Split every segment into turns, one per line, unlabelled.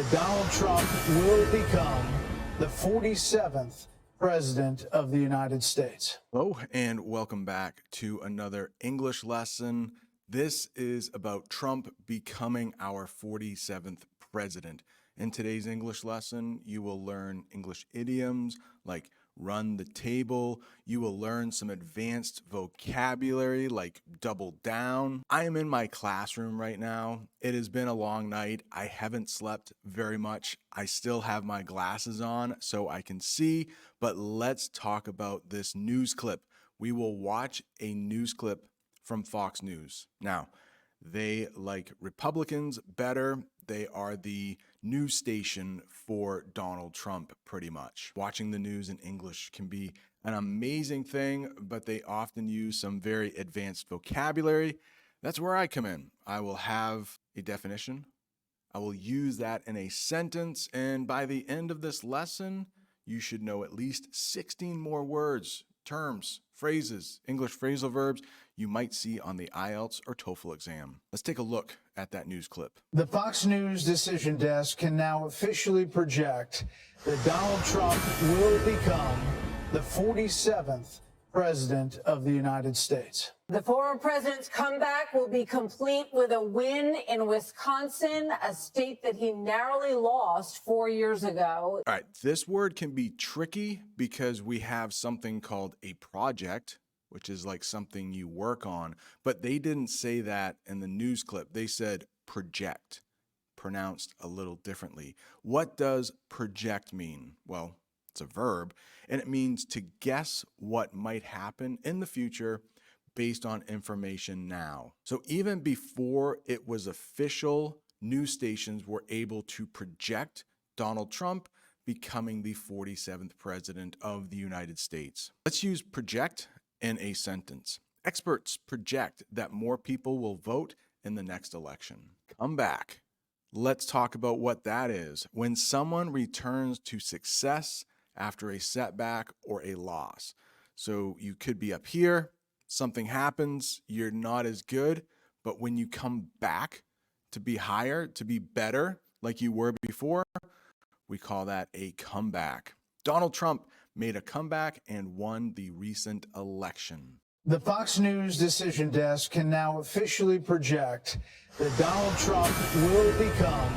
that Donald Trump will become the 47th President of the United States.
Hello, and welcome back to another English lesson. This is about Trump becoming our 47th president. In today's English lesson, you will learn English idioms like run the table. You will learn some advanced vocabulary like double down. I am in my classroom right now. It has been a long night. I haven't slept very much. I still have my glasses on so I can see, but let's talk about this news clip. We will watch a news clip from Fox News. Now, they like Republicans better. They are the news station for Donald Trump, pretty much. Watching the news in English can be an amazing thing, but they often use some very advanced vocabulary. That's where I come in. I will have a definition. I will use that in a sentence, and by the end of this lesson, you should know at least 16 more words, terms, phrases, English phrasal verbs you might see on the IELTS or TOEFL exam. Let's take a look at that news clip.
The Fox News decision desk can now officially project that Donald Trump will become the 47th President of the United States.
The former president's comeback will be complete with a win in Wisconsin, a state that he narrowly lost 4 years ago.
All right, this word can be tricky because we have something called a project, which is like something you work on, but they didn't say that in the news clip. They said project, pronounced a little differently. What does project mean? Well, it's a verb, and it means to guess what might happen in the future based on information now. So even before it was official, news stations were able to project Donald Trump becoming the 47th president of the United States. Let's use project in a sentence. Experts project that more people will vote in the next election. Come back. Let's talk about what that is. When someone returns to success after a setback or a loss. So you could be up here, something happens, you're not as good, but when you come back to be higher, to be better like you were before, we call that a comeback. Donald Trump made a comeback and won the recent election.
The Fox News decision desk can now officially project that Donald Trump will become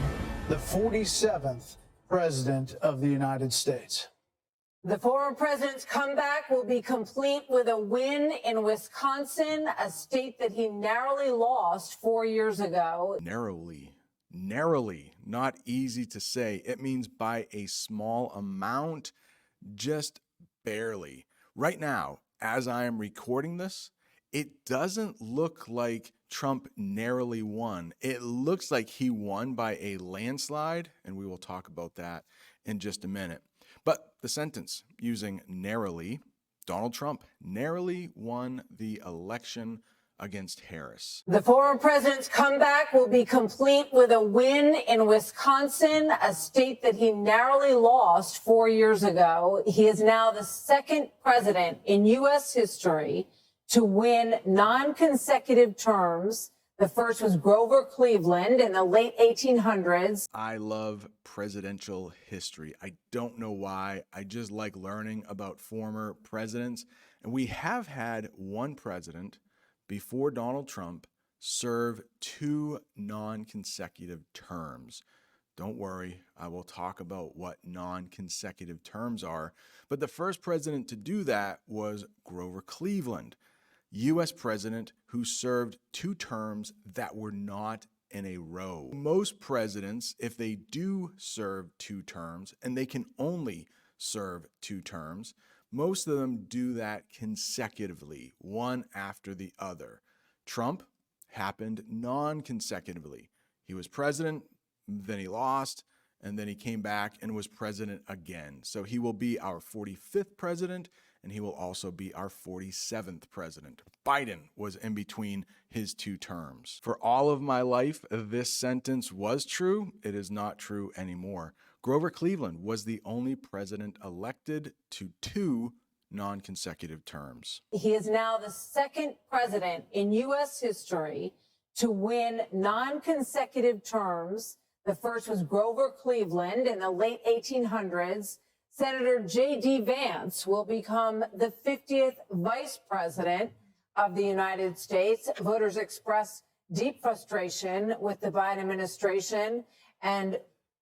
the 47th President of the United States.
The former president's comeback will be complete with a win in Wisconsin, a state that he narrowly lost 4 years ago.
Narrowly, not easy to say. It means by a small amount, just barely. Right now, as I am recording this, it doesn't look like Trump narrowly won. It looks like he won by a landslide, and we will talk about that in just a minute. But the sentence using narrowly, Donald Trump narrowly won the election against Harris.
The former president's comeback will be complete with a win in Wisconsin, a state that he narrowly lost 4 years ago. He is now the second president in U.S. history to win non-consecutive terms. The first was Grover Cleveland in the late 1800s.
I love presidential history. I don't know why. I just like learning about former presidents. And we have had one president before Donald Trump serve 2 non-consecutive terms. Don't worry, I will talk about what non-consecutive terms are. But the first president to do that was Grover Cleveland, U.S. president who served 2 terms that were not in a row. Most presidents, if they do serve 2 terms, and they can only serve 2 terms, most of them do that consecutively, one after the other. Trump happened non-consecutively. He was president, then he lost, and then he came back and was president again. So he will be our 45th president, and he will also be our 47th president. Biden was in between his 2 terms. For all of my life, this sentence was true. It is not true anymore. Grover Cleveland was the only president elected to 2 non-consecutive terms.
He is now the second president in U.S. history to win non-consecutive terms. The first was Grover Cleveland in the late 1800s. Senator J.D. Vance will become the 50th vice president of the United States. Voters expressed deep frustration with the Biden administration, and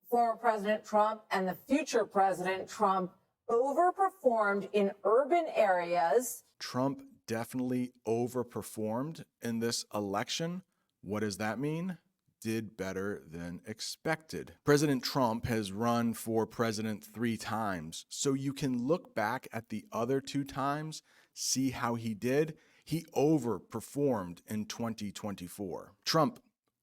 former President Trump and the future President Trump overperformed in urban areas.
Trump definitely overperformed in this election. What does that mean? Did better than expected. President Trump has run for president 3 times, so you can look back at the other 2 times, see how he did. He overperformed in 2024. Trump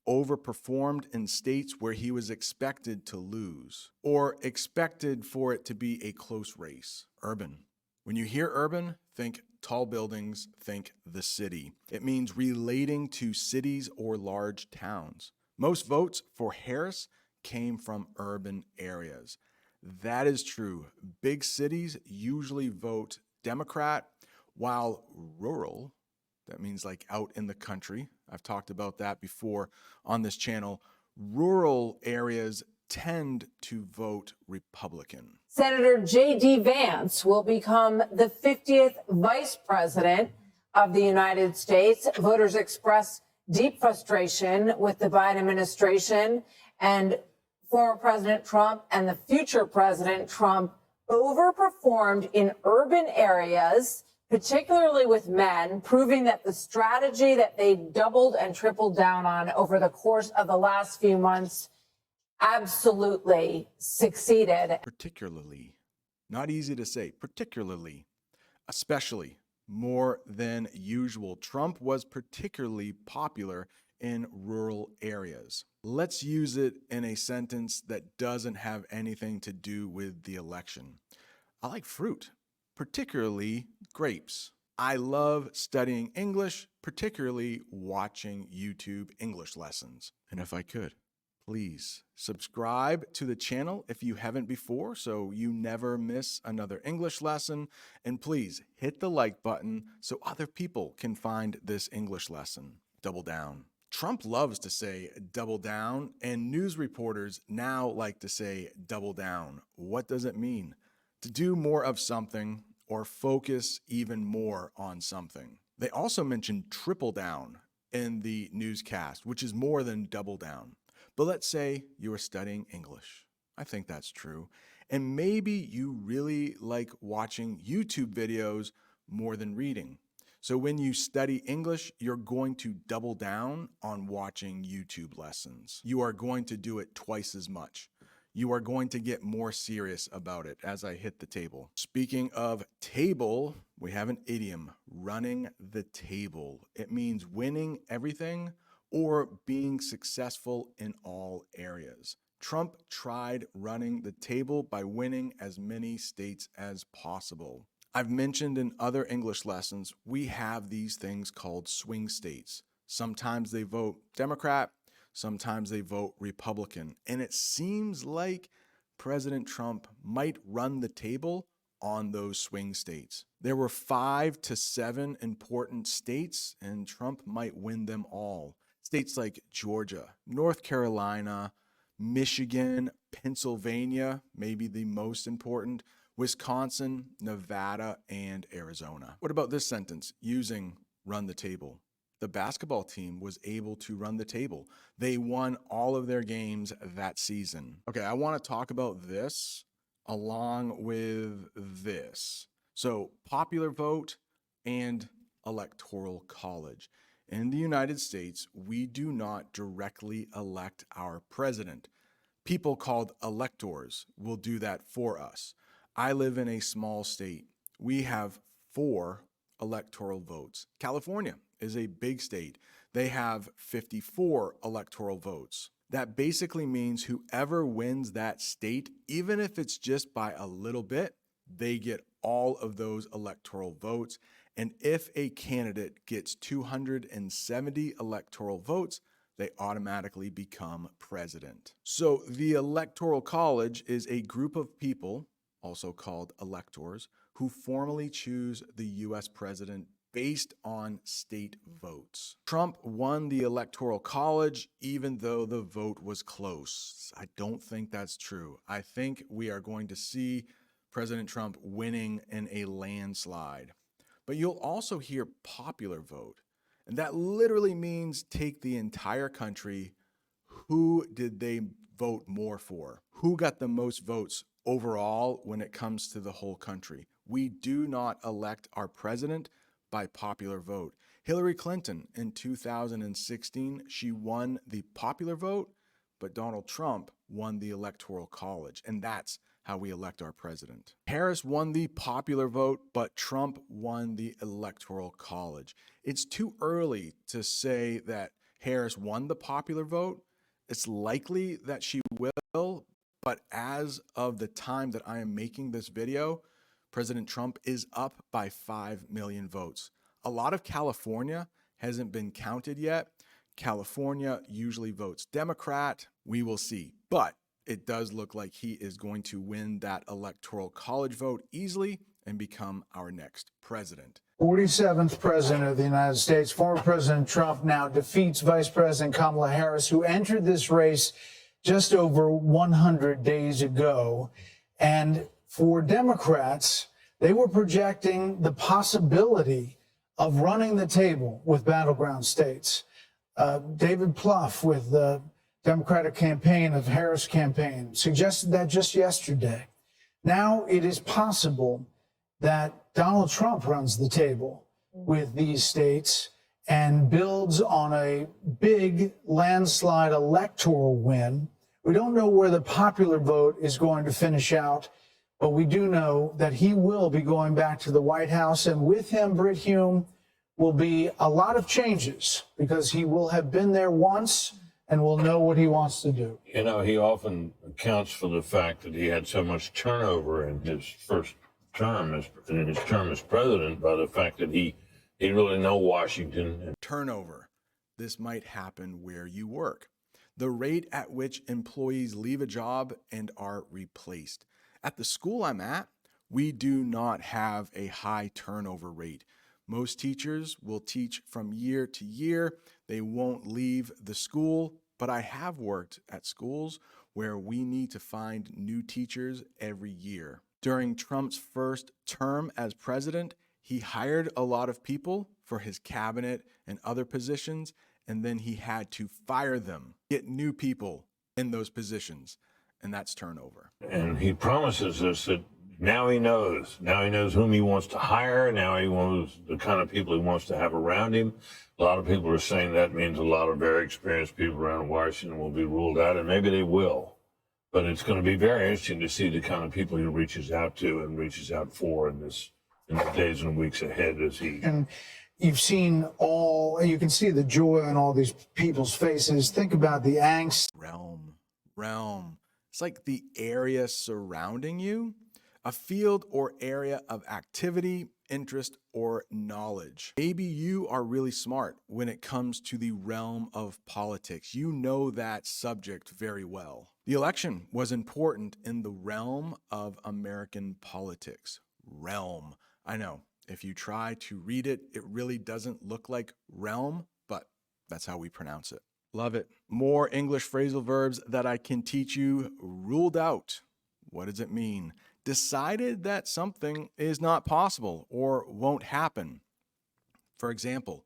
overperformed in states where he was expected to lose or expected for it to be a close race. Urban. When you hear urban, think tall buildings, think the city. It means relating to cities or large towns. Most votes for Harris came from urban areas. That is true. Big cities usually vote Democrat, while rural, that means like out in the country, I've talked about that before on this channel, rural areas tend to vote Republican.
Senator J.D. Vance will become the 50th vice president of the United States. Voters expressed deep frustration with the Biden administration, and former President Trump and the future President Trump overperformed in urban areas, particularly with men, proving that the strategy that they doubled and tripled down on over the course of the last few months absolutely succeeded.
Particularly, not easy to say, particularly, especially, more than usual. Trump was particularly popular in rural areas. Let's use it in a sentence that doesn't have anything to do with the election. I like fruit, particularly grapes. I love studying English, particularly watching YouTube English lessons. And if I could, please subscribe to the channel if you haven't before so you never miss another English lesson. And please hit the like button so other people can find this English lesson. Double down. Trump loves to say double down, and news reporters now like to say double down. What does it mean? To do more of something or focus even more on something. They also mention triple down in the newscast, which is more than double down. But let's say you are studying English. I think that's true. And maybe you really like watching YouTube videos more than reading. So when you study English, you're going to double down on watching YouTube lessons. You are going to do it twice as much. You are going to get more serious about it as I hit the table. Speaking of table, we have an idiom, running the table. It means winning everything or being successful in all areas. Trump tried running the table by winning as many states as possible. I've mentioned in other English lessons, we have these things called swing states. Sometimes they vote Democrat, sometimes they vote Republican. And it seems like President Trump might run the table on those swing states. There were 5 to 7 important states, and Trump might win them all. States like Georgia, North Carolina, Michigan, Pennsylvania, maybe the most important, Wisconsin, Nevada, and Arizona. What about this sentence using run the table? The basketball team was able to run the table. They won all of their games that season. Okay, I want to talk about this along with this. So, popular vote and electoral college. In the United States, we do not directly elect our president. People called electors will do that for us. I live in a small state. We have 4 electoral votes. California is a big state. They have 54 electoral votes. That basically means whoever wins that state, even if it's just by a little bit, they get all of those electoral votes. And if a candidate gets 270 electoral votes, they automatically become president. So the Electoral College is a group of people, also called electors, who formally choose the U.S. president based on state votes. Trump won the Electoral College even though the vote was close. I don't think that's true. I think we are going to see President Trump winning in a landslide. But you'll also hear popular vote. And that literally means take the entire country. Who did they vote more for? Who got the most votes overall when it comes to the whole country? We do not elect our president by popular vote. Hillary Clinton in 2016, she won the popular vote, but Donald Trump won the Electoral College, and that's how we elect our president. Harris won the popular vote, but Trump won the Electoral College. It's too early to say that Harris won the popular vote. It's likely that she will, but as of the time that I am making this video, President Trump is up by 5 million votes. A lot of California hasn't been counted yet. California usually votes Democrat. We will see. But it does look like he is going to win that Electoral College vote easily and become our next president.
47th president of the United States, former President Trump now defeats Vice President Kamala Harris, who entered this race just over 100 days ago. And for Democrats, they were projecting the possibility of running the table with battleground states. David Plouffe with the Democratic campaign of Harris campaign suggested that just yesterday. Now it is possible that Donald Trump runs the table with these states and builds on a big landslide electoral win. We don't know where the popular vote is going to finish out, but we do know that he will be going back to the White House, and with him, Brit Hume, will be a lot of changes because he will have been there once and will know what he wants to do.
You know, he often accounts for the fact that he had so much turnover in his first term as president by the fact that he didn't really know Washington.
Turnover. This might happen where you work. The rate at which employees leave a job and are replaced. At the school I'm at, we do not have a high turnover rate. Most teachers will teach from year to year. They won't leave the school, but I have worked at schools where we need to find new teachers every year. During Trump's first term as president, he hired a lot of people for his cabinet and other positions, and then he had to fire them, get new people in those positions, and that's turnover.
And he promises us that now he knows whom he wants to hire. Now he knows the kind of people he wants to have around him. A lot of people are saying that means a lot of very experienced people around Washington will be ruled out, and maybe they will. But it's going to be very interesting to see the kind of people he reaches out to and reaches out for in the days and weeks ahead as he.
And you've seen you can see the joy on all these people's faces. Think about the angst.
Realm. It's like the area surrounding you, a field or area of activity, interest, or knowledge. Maybe you are really smart when it comes to the realm of politics. You know that subject very well. The election was important in the realm of American politics. Realm. I know, if you try to read it, it really doesn't look like realm, but that's how we pronounce it. Love it. More English phrasal verbs that I can teach you. Ruled out. What does it mean? Decided that something is not possible or won't happen. For example,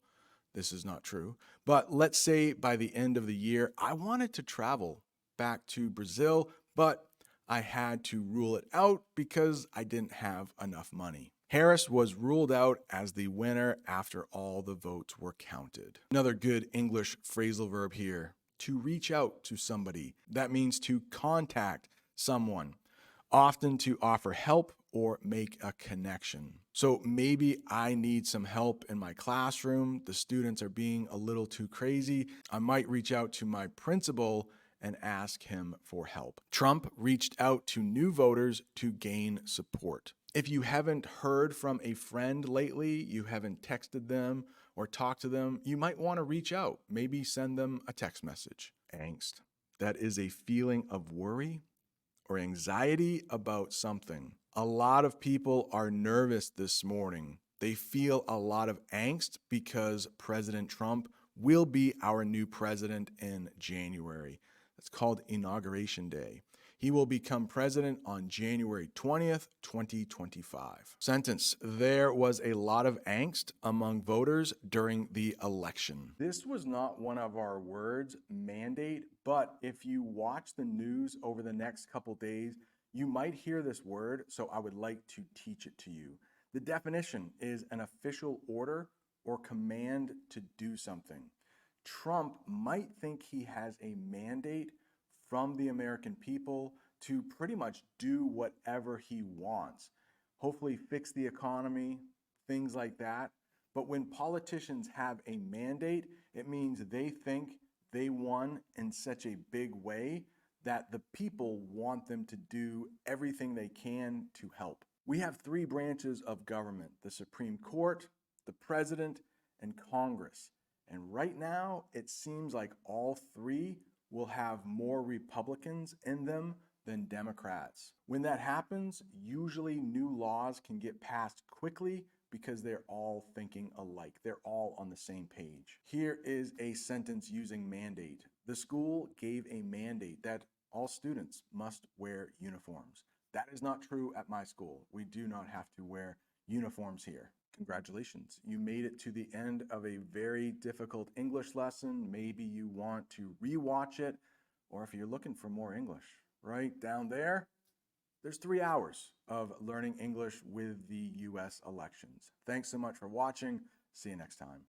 this is not true, but let's say by the end of the year, I wanted to travel back to Brazil, but I had to rule it out because I didn't have enough money. Harris was ruled out as the winner after all the votes were counted. Another good English phrasal verb here, to reach out to somebody. That means to contact someone, often to offer help or make a connection. So maybe I need some help in my classroom. The students are being a little too crazy. I might reach out to my principal and ask him for help. Trump reached out to new voters to gain support. If you haven't heard from a friend lately, you haven't texted them or talked to them, you might want to reach out. Maybe send them a text message. Angst. That is a feeling of worry or anxiety about something. A lot of people are nervous this morning. They feel a lot of angst because President Trump will be our new president in January. It's called Inauguration Day. He will become president on January 20th, 2025. Sentence: there was a lot of angst among voters during the election. This was not one of our words, mandate, but if you watch the news over the next couple days, you might hear this word, so I would like to teach it to you. The definition is an official order or command to do something. Trump might think he has a mandate from the American people to pretty much do whatever he wants. Hopefully fix the economy, things like that. But when politicians have a mandate, it means they think they won in such a big way that the people want them to do everything they can to help. We have three branches of government: the Supreme Court, the President, and Congress. And right now, it seems like all three will have more Republicans in them than Democrats. When that happens, usually new laws can get passed quickly because they're all thinking alike. They're all on the same page. Here is a sentence using mandate. The school gave a mandate that all students must wear uniforms. That is not true at my school. We do not have to wear uniforms here. Congratulations, you made it to the end of a very difficult English lesson. Maybe you want to rewatch it, or if you're looking for more English, right down there's 3 hours of learning English with the US elections. Thanks so much for watching. See you next time.